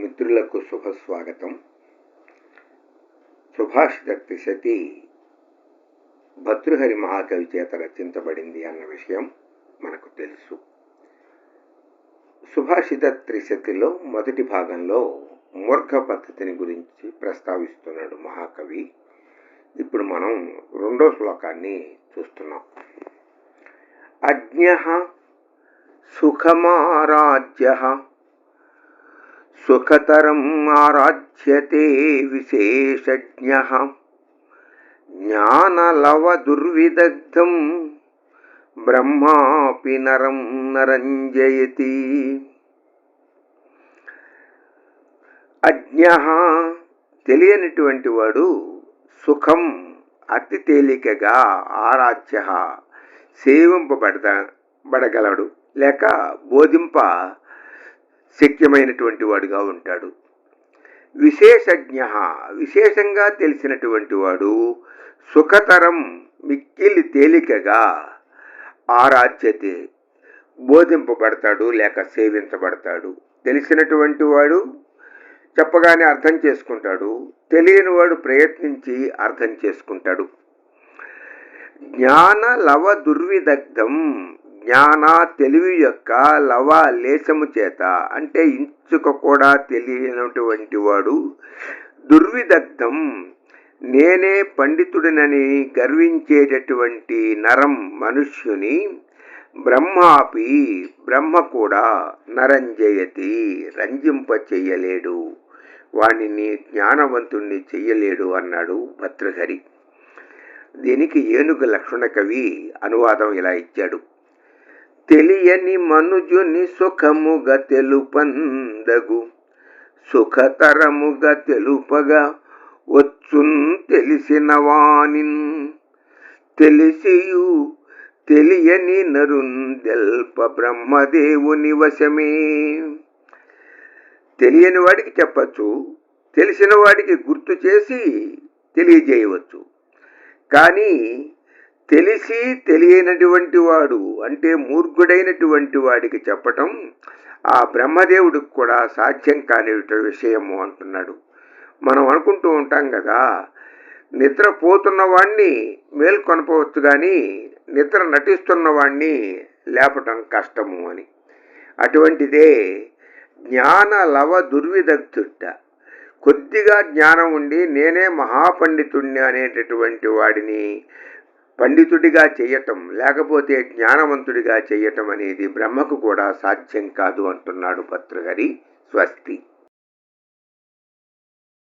మిత్రులకు శుభస్వాగతం. సుభాషిత త్రిశతి భర్తృహరి మహాకవి చేత రచించబడింది అన్న విషయం మనకు తెలుసు. సుభాషిత త్రిశతిలో మొదటి భాగంలో మూర్ఖ పద్ధతిని గురించి ప్రస్తావిస్తున్నాడు మహాకవి. ఇప్పుడు మనం రెండో శ్లోకాన్ని చూస్తున్నాం. అజ్ఞః సుఖమారాజ్యః సుఖతరం ఆరాధ్యతే విశేషజ్ఞః జ్ఞానలవ దుర్విదగ్ధం బ్రహ్మాపి నరం నరంజయతి. అజ్ఞః తెలియనిటువంటి వాడు సుఖం అతి తేలికగా ఆరాధ్య సేవింపబడగలడు లేక బోధింప శక్యమైనటువంటి వాడుగా ఉంటాడు. విశేషజ్ఞ విశేషంగా తెలిసినటువంటి వాడు సుఖతరం మిక్కిలి తేలికగా ఆరాధ్యతే బోధింపబడతాడు లేక సేవించబడతాడు. తెలిసినటువంటి వాడు చెప్పగానే అర్థం చేసుకుంటాడు, తెలియని వాడు ప్రయత్నించి అర్థం చేసుకుంటాడు. జ్ఞాన లవ దుర్విదగ్ధం జ్ఞాన తెలివి యొక్క లవ లేశము చేత అంటే ఇంచుక కూడా తెలియనటువంటి వాడు దుర్విదగ్ధం నేనే పండితుడినని గర్వించేటటువంటి నరం మనుష్యుని బ్రహ్మాపి బ్రహ్మ కూడా నరంజయతి రంజింప చెయ్యలేడు, వాణిని జ్ఞానవంతుణ్ణి చెయ్యలేడు అన్నాడు భర్తృహరి. దీనికి ఏనుగు లక్ష్మణ కవి అనువాదం ఇలా ఇచ్చాడు. తెలియని మనుజుని సుఖముగా తెలుపందగు సుఖతరముగా తెలుపగా వచ్చున్ తెలిసిన వానిన్ తెలిసియు తెలియని నరుందెల్ప బ్రహ్మదేవుని వశమే. తెలియని వాడికి చెప్పచ్చు, తెలిసిన వాడికి గుర్తు చేసి తెలియజేయవచ్చు. కానీ తెలిసి తెలియనటువంటి వాడు అంటే మూర్ఖుడైనటువంటి వాడికి చెప్పటం ఆ బ్రహ్మదేవుడికి కూడా సాధ్యం కాని విషయము అంటున్నాడు. మనం అనుకుంటూ ఉంటాం కదా, నిద్రపోతున్న వాణ్ణి మేల్కొనపవచ్చు కానీ నిద్ర నటిస్తున్న వాణ్ణి లేపటం కష్టము అని. అటువంటిదే జ్ఞాన లవ దుర్విదగ్ధుట. కొద్దిగా జ్ఞానం ఉండి నేనే మహాపండితుణ్ణి అనేటటువంటి వాడిని పండితుడిగా చెయ్యటం లేకపోతే జ్ఞానవంతుడిగా చెయ్యటం అనేది బ్రహ్మకు కూడా సాధ్యం కాదు అంటున్నాడు భర్తృహరి. స్వస్తి.